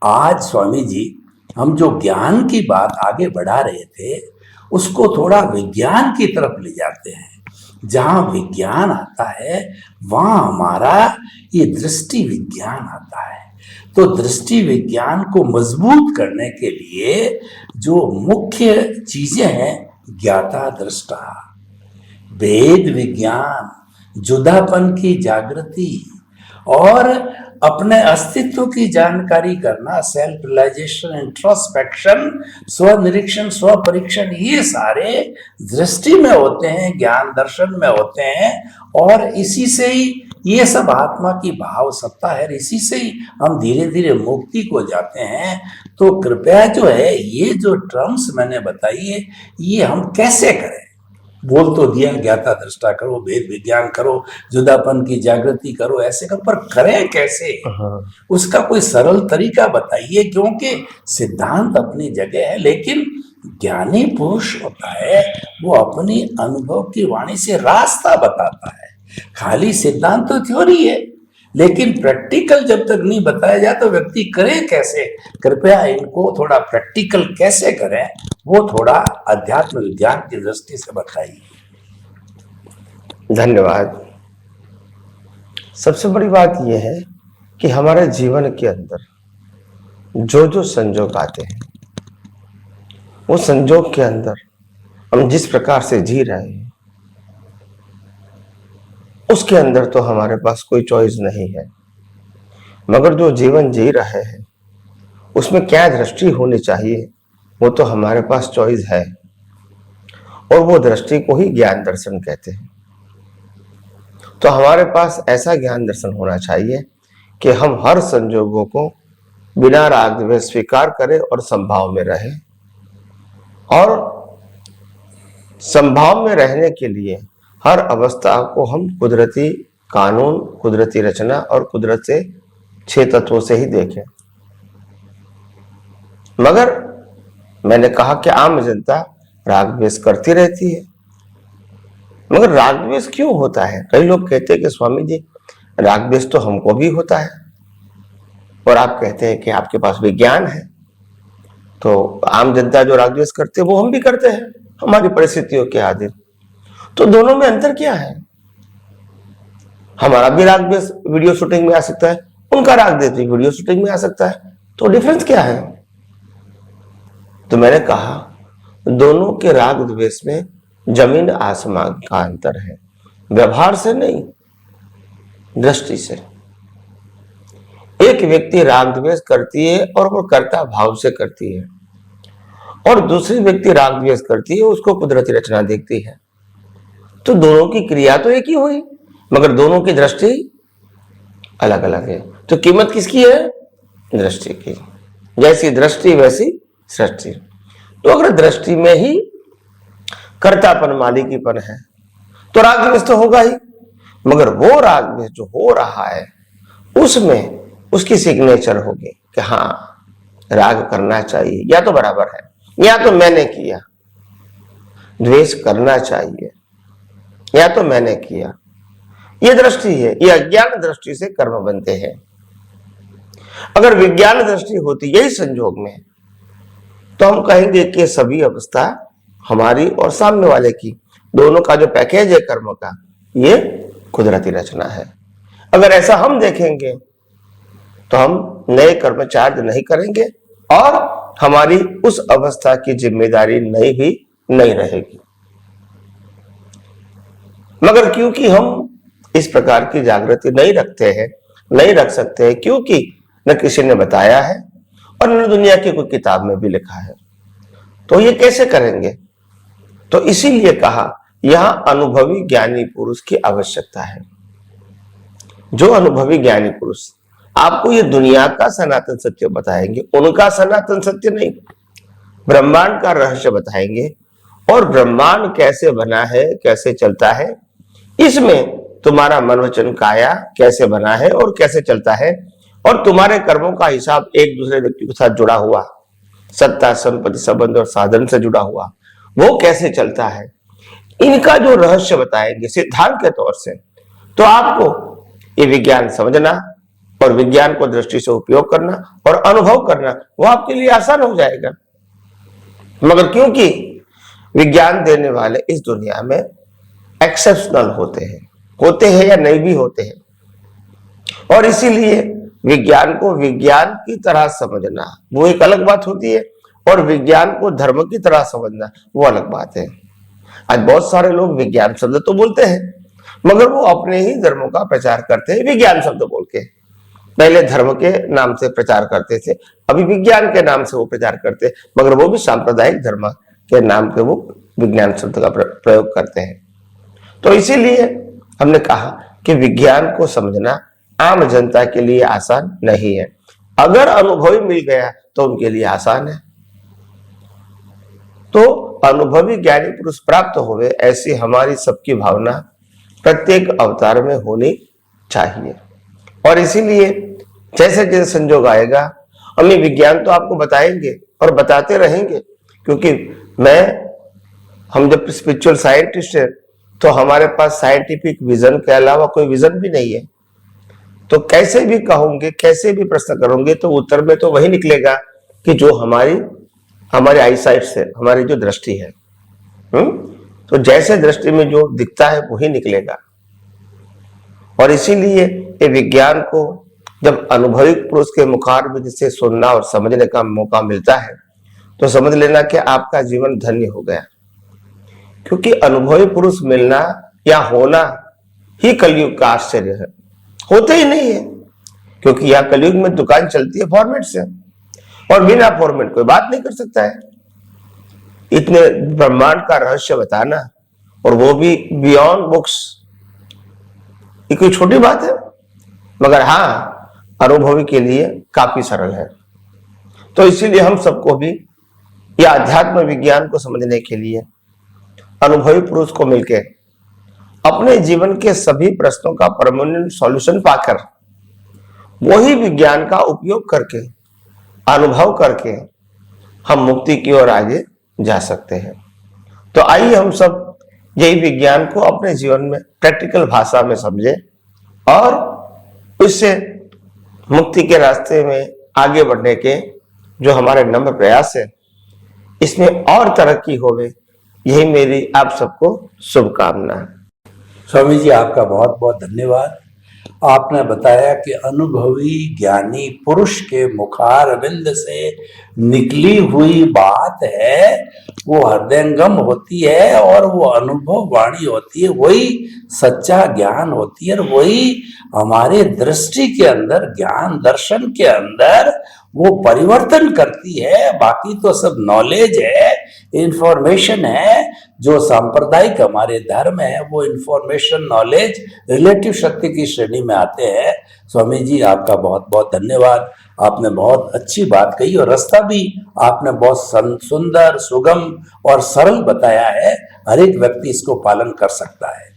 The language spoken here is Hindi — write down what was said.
आज स्वामी जी हम जो ज्ञान की बात आगे बढ़ा रहे थे उसको थोड़ा विज्ञान की तरफ ले जाते हैं। जहां विज्ञान आता है वहां हमारा ये दृष्टि विज्ञान आता है। तो दृष्टि विज्ञान को मजबूत करने के लिए जो मुख्य चीजें हैं, ज्ञाता दृष्टा, भेद विज्ञान, जुदापन की जागृति और अपने अस्तित्व की जानकारी करना, सेल्फ रियलाइजेशन, इंट्रोस्पेक्शन, स्व निरीक्षण, स्व परीक्षण, ये सारे दृष्टि में होते हैं, ज्ञान दर्शन में होते हैं। और इसी से ही ये सब आत्मा की भाव सत्ता है, इसी से ही हम धीरे धीरे मुक्ति को जाते हैं। तो कृपया जो है ये जो टर्म्स मैंने बताई है ये हम कैसे करें? बोल तो दिया, ज्ञाता दृष्टा करो, भेद विज्ञान करो, जुदापन की जागृति करो, ऐसे करो, पर करें कैसे? उसका कोई सरल तरीका बताइए, क्योंकि सिद्धांत अपनी जगह है, लेकिन ज्ञानी पुरुष होता है वो अपनी अनुभव की वाणी से रास्ता बताता है। खाली सिद्धांत तो थ्योरी है, लेकिन प्रैक्टिकल जब तक नहीं बताया जाए तो व्यक्ति करे कैसे? कृपया इनको थोड़ा प्रैक्टिकल कैसे करें वो थोड़ा अध्यात्म विज्ञान की दृष्टि से बताइए। धन्यवाद। सबसे बड़ी बात यह है कि हमारे जीवन के अंदर जो जो संजोग आते हैं, वो संजोग के अंदर हम जिस प्रकार से जी रहे हैं उसके अंदर तो हमारे पास कोई चॉइस नहीं है। मगर जो जीवन जी रहे हैं उसमें क्या दृष्टि होनी चाहिए वो तो हमारे पास चॉइस है, और वो दृष्टि को ही ज्ञान दर्शन कहते हैं। तो हमारे पास ऐसा ज्ञान दर्शन होना चाहिए कि हम हर संजोगों को बिना राग द्वेष स्वीकार करें और संभाव में रहें। और संभाव में रहने के लिए हर अवस्था को हम कुदरती कानून, कुदरती रचना और कुदरत से 6 तत्वों से ही देखें। मगर मैंने कहा कि आम जनता राग द्वेष करती रहती है। मगर राग द्वेष क्यों होता है? कई लोग कहते हैं कि स्वामी जी राग द्वेष तो हमको भी होता है, और आप कहते हैं कि आपके पास विज्ञान है, तो आम जनता जो राग द्वेष करते हैं वो हम भी करते हैं हमारी परिस्थितियों के अधीन। तो दोनों में अंतर क्या है? हमारा भी राग द्वेष वीडियो शूटिंग में आ सकता है, उनका राग द्वेष भी वीडियो शूटिंग में आ सकता है, तो डिफरेंस क्या है? तो मैंने कहा दोनों के राग द्वेष में जमीन आसमान का अंतर है, व्यवहार से नहीं, दृष्टि से। एक व्यक्ति राग द्वेष करती है और वो कर्ता भाव से करती है, और दूसरी व्यक्ति राग द्वेष करती है, उसको कुदरती रचना देखती है। तो दोनों की क्रिया तो एक ही हुई, मगर दोनों की दृष्टि अलग अलग है। तो कीमत किसकी है? दृष्टि की। जैसी दृष्टि वैसी सृष्टि। तो अगर दृष्टि में ही कर्तापन, मालिकीपन है तो राग द्वेष तो होगा ही, मगर वो राग द्वेष जो हो रहा है उसमें उसकी सिग्नेचर होगी कि हाँ राग करना चाहिए, या तो बराबर है या तो मैंने किया, द्वेष करना चाहिए या तो मैंने किया। ये दृष्टि है, ये अज्ञान दृष्टि से कर्म बनते हैं। अगर विज्ञान दृष्टि होती यही संजोग में तो हम कहेंगे कि सभी अवस्था हमारी और सामने वाले की, दोनों का जो पैकेज है कर्म का, ये कुदरती रचना है। अगर ऐसा हम देखेंगे तो हम नए कर्म चार्ज नहीं करेंगे और हमारी उस अवस्था की जिम्मेदारी नहीं रहेगी। मगर क्योंकि हम इस प्रकार की जागृति नहीं रख सकते हैं, क्योंकि न किसी ने बताया है और न दुनिया की कोई किताब में भी लिखा है, तो ये कैसे करेंगे? तो इसीलिए कहा यहां अनुभवी ज्ञानी पुरुष की आवश्यकता है। जो अनुभवी ज्ञानी पुरुष आपको ये दुनिया का सनातन सत्य बताएंगे, उनका सनातन सत्य नहीं, ब्रह्मांड का रहस्य बताएंगे, और ब्रह्मांड कैसे बना है, कैसे चलता है, इसमें तुम्हारा मन वचन काया कैसे बना है और कैसे चलता है, और तुम्हारे कर्मों का हिसाब एक दूसरे व्यक्ति के साथ जुड़ा हुआ, सत्ता, संपत्ति, संबंध और साधन से जुड़ा हुआ, वो कैसे चलता है, इनका जो रहस्य बताएंगे सिद्धांत के तौर से, तो आपको ये विज्ञान समझना और विज्ञान को दृष्टि से उपयोग करना और अनुभव करना वो आपके लिए आसान हो जाएगा। मगर क्योंकि विज्ञान देने वाले इस दुनिया में एक्सेप्शनल होते हैं या नहीं भी होते हैं, और इसीलिए विज्ञान को विज्ञान की तरह समझना वो एक अलग बात होती है, और विज्ञान को धर्म की तरह समझना वो अलग बात है। आज बहुत सारे लोग विज्ञान शब्द तो बोलते हैं, मगर वो अपने ही धर्मों का प्रचार करते हैं विज्ञान शब्द बोल के। पहले धर्म के नाम से प्रचार करते थे, अभी विज्ञान के नाम से वो प्रचार करते हैं, मगर वो भी सांप्रदायिक धर्म के नाम के वो विज्ञान शब्द का प्रयोग करते हैं। तो इसीलिए हमने कहा कि विज्ञान को समझना आम जनता के लिए आसान नहीं है। अगर अनुभवी मिल गया तो उनके लिए आसान है। तो अनुभवी ज्ञानी पुरुष प्राप्त होवे ऐसी हमारी सबकी भावना प्रत्येक अवतार में होनी चाहिए। और इसीलिए जैसे जैसे संजोग आएगा हम ये विज्ञान तो आपको बताएंगे और बताते रहेंगे, क्योंकि हम जब स्पिरिचुअल साइंटिस्ट है तो हमारे पास साइंटिफिक विजन के अलावा कोई विजन भी नहीं है। तो कैसे भी कहोगे, कैसे भी प्रश्न करोगे तो उत्तर में तो वही निकलेगा कि जो हमारी आईसाइट से, हमारी जो दृष्टि है, तो जैसे दृष्टि में जो दिखता है वही निकलेगा। और इसीलिए ये विज्ञान को जब अनुभवी पुरुष के मुखारबिंद से सुनना और समझने का मौका मिलता है तो समझ लेना कि आपका जीवन धन्य हो गया। क्योंकि अनुभवी पुरुष मिलना या होना ही कलयुग का आश्चर्य है, होते ही नहीं है। क्योंकि यह कलयुग में दुकान चलती है फॉर्मेट से, और बिना फॉर्मेट कोई बात नहीं कर सकता है। इतने ब्रह्मांड का रहस्य बताना, और वो भी बियॉन्ड बुक्स, ये कोई छोटी बात है, मगर हाँ अनुभवी के लिए काफी सरल है। तो इसीलिए हम सबको भी यह अध्यात्म विज्ञान को समझने के लिए अनुभवी पुरुष को मिलकर अपने जीवन के सभी प्रश्नों का परमानेंट सॉल्यूशन पाकर वही विज्ञान का उपयोग करके, अनुभव करके हम मुक्ति की ओर आगे जा सकते हैं। तो आइए हम सब यही विज्ञान को अपने जीवन में प्रैक्टिकल भाषा में समझें और उससे मुक्ति के रास्ते में आगे बढ़ने के जो हमारे नम्र प्रयास है इसमें और तरक्की होवे, यही मेरी आप सबको शुभकामना है। स्वामी जी आपका बहुत बहुत धन्यवाद। आपने बताया कि अनुभवी ज्ञानी पुरुष के मुखारविंद से निकली हुई बात है वो हृदयंगम होती है, और वो अनुभव वाणी होती है, वही सच्चा ज्ञान होती है, और वही हमारे दृष्टि के अंदर, ज्ञान दर्शन के अंदर वो परिवर्तन करती है। बाकी तो सब नॉलेज है, इंफॉर्मेशन है। जो सांप्रदायिक हमारे धर्म है वो इंफॉर्मेशन, नॉलेज रिलेटिव शक्ति की श्रेणी में आते हैं। स्वामी जी आपका बहुत बहुत धन्यवाद। आपने बहुत अच्छी बात कही, और रास्ता भी आपने बहुत सुंदर, सुगम और सरल बताया है। हर एक व्यक्ति इसको पालन कर सकता है।